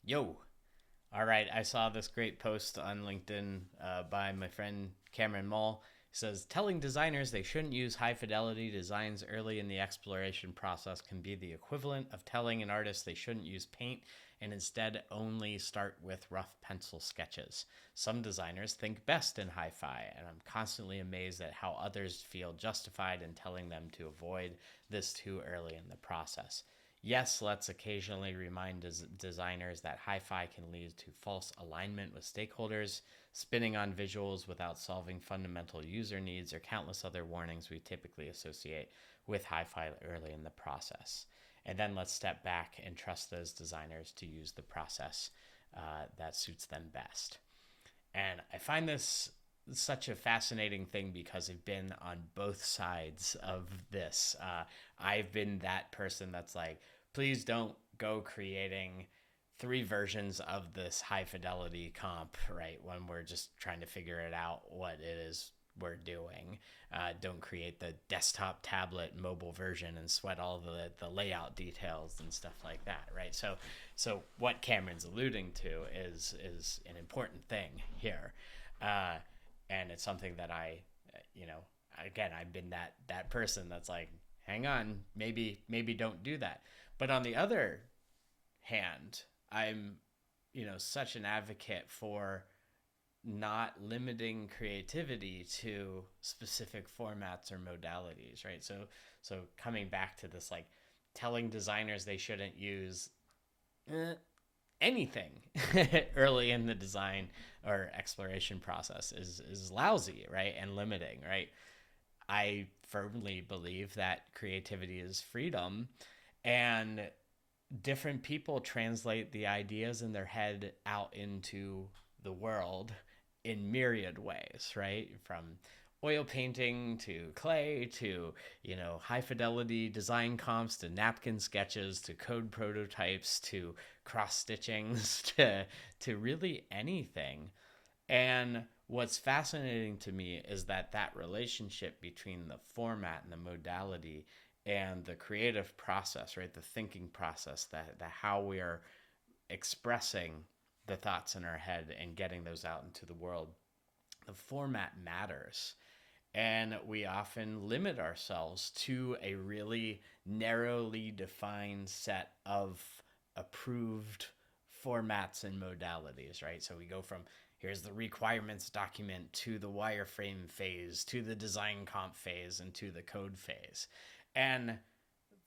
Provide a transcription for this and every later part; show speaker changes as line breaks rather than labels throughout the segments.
Yo. All right. I saw this great post on LinkedIn by my friend Cameron Mull. He says, telling designers they shouldn't use high fidelity designs early in the exploration process can be the equivalent of telling an artist they shouldn't use paint and instead only start with rough pencil sketches. Some designers think best in hi fi, and I'm constantly amazed at how others feel justified in telling them to avoid this too early in the process. Yes, let's occasionally remind designers that hi fi can lead to false alignment with stakeholders, spinning on visuals without solving fundamental user needs, or countless other warnings we typically associate with hi fi early in the process. And then let's step back and trust those designers to use the process that suits them best. And I find this such a fascinating thing because I've been on both sides of this. I've been that person that's like, please don't go creating three versions of this high fidelity comp, right? When we're just trying to figure it out what it is we're doing. Don't create the desktop, tablet, mobile version and sweat all the layout details and stuff like that, right? So what Cameron's alluding to is an important thing here, uh, and it's something that you know, again, I've been that person that's like, hang on, maybe don't do that. But on the other hand, I'm such an advocate for not limiting creativity to specific formats or modalities, right? So coming back to this, like telling designers they shouldn't use eh, anything early in the design or exploration process is lousy, right? And limiting, right? I firmly believe that creativity is freedom, and different people translate the ideas in their head out into the world in myriad ways, right? From oil painting to clay to, high fidelity design comps to napkin sketches to code prototypes to cross stitchings to really anything. And what's fascinating to me is that relationship between the format and the modality and the creative process, right? The thinking process, the how we are expressing the thoughts in our head and getting those out into the world. The format matters. And we often limit ourselves to a really narrowly defined set of approved formats and modalities, right? So we go from here's the requirements document to the wireframe phase to the design comp phase and to the code phase. And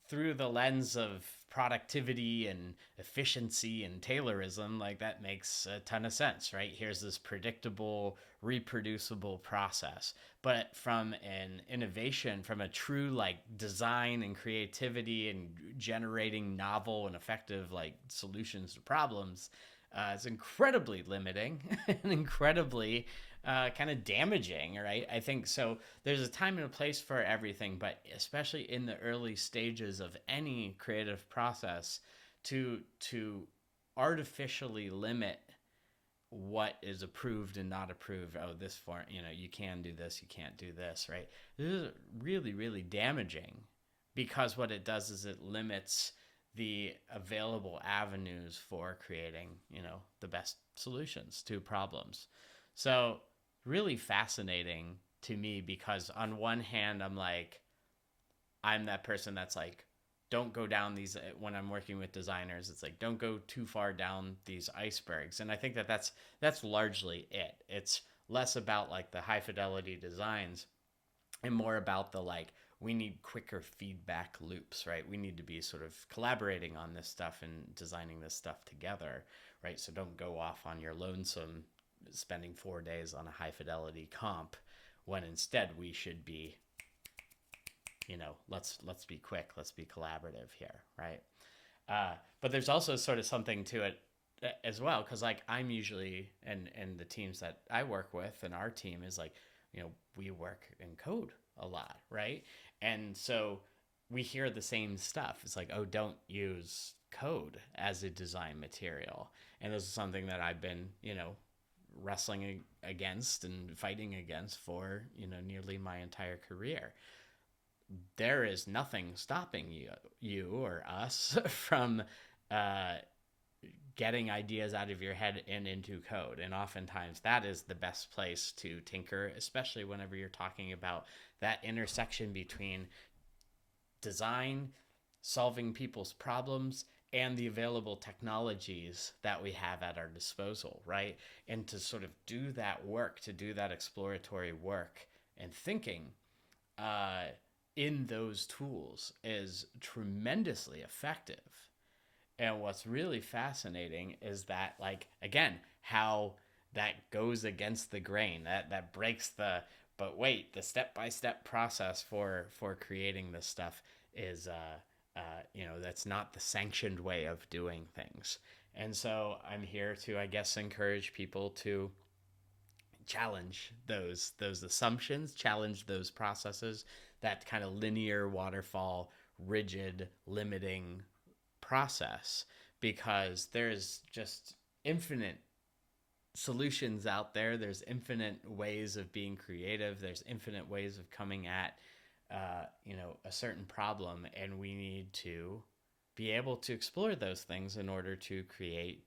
through the lens of productivity and efficiency and Taylorism, like that makes a ton of sense, right? Here's this predictable, reproducible process. But from an innovation, from a true like design and creativity and generating novel and effective like solutions to problems, it's incredibly limiting and incredibly kind of damaging, right? I think so. There's a time and a place for everything, but especially in the early stages of any creative process, to artificially limit what is approved and not approved. Oh, this form, you can do this, you can't do this, right? This is really, really damaging because what it does is it limits the available avenues for creating, the best solutions to problems. So, really fascinating to me because on one hand, I'm that person that's like, don't go down these when I'm working with designers. It's like don't go too far down these icebergs, and I think that's largely it. It's less about like the high fidelity designs and more about the like we need quicker feedback loops, right? We need to be sort of collaborating on this stuff and designing this stuff together, right? So don't go off on your lonesome spending 4 days on a high fidelity comp when instead we should be, let's be quick, let's be collaborative here, right? But there's also sort of something to it as well because like I'm usually and the teams that I work with and our team is like, we work in code a lot, right? And so we hear the same stuff. It's like, oh, don't use code as a design material. And this is something that I've been, wrestling against and fighting against for, nearly my entire career. There is nothing stopping you or us from uh, getting ideas out of your head and into code. And oftentimes that is the best place to tinker, especially whenever you're talking about that intersection between design, solving people's problems, and the available technologies that we have at our disposal, right? And to sort of do that work, to do that exploratory work and thinking uh, in those tools is tremendously effective. And what's really fascinating is that, like, again, how that goes against the grain, that breaks the, but wait, the step-by-step process for creating this stuff is that's not the sanctioned way of doing things. And so I'm here to, I guess, encourage people to challenge those assumptions, challenge those processes, that kind of linear waterfall, rigid, limiting process, because there's just infinite solutions out there. There's infinite ways of being creative. There's infinite ways of coming at a certain problem, and we need to be able to explore those things in order to create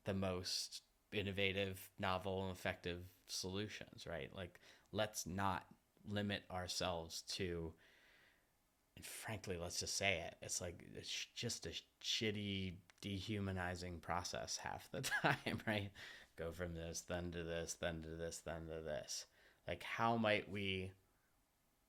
the most innovative, novel, and effective solutions, right? Like, let's not limit ourselves to, and frankly, let's just say it, it's like it's just a shitty, dehumanizing process half the time, right? Go from this, then to this, then to this, then to this. Like, how might we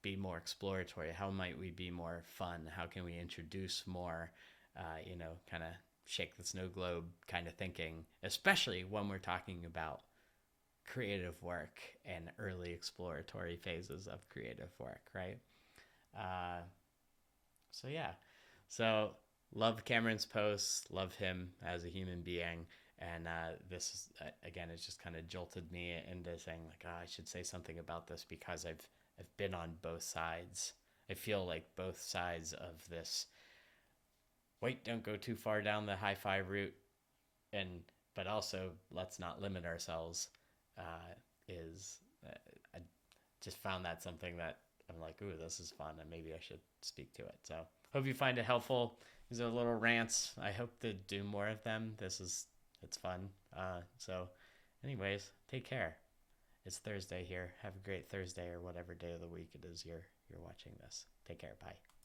be more exploratory? How might we be more fun? How can we introduce more, kind of shake the snow globe kind of thinking, especially when we're talking about creative work and early exploratory phases of creative work, right? Uh, so yeah, so love Cameron's posts, love him as a human being, and this again, it's just kind of jolted me into saying like, oh, I should say something about this because I've been on both sides. I feel like both sides of this. Wait, don't go too far down the hi-fi route, and but also let's not limit ourselves. Is I just found that something that I'm like, ooh, this is fun, and maybe I should speak to it. So hope you find it helpful. These are little rants. I hope to do more of them. It's fun. Anyways, take care. It's Thursday here. Have a great Thursday or whatever day of the week it is you're watching this. Take care. Bye.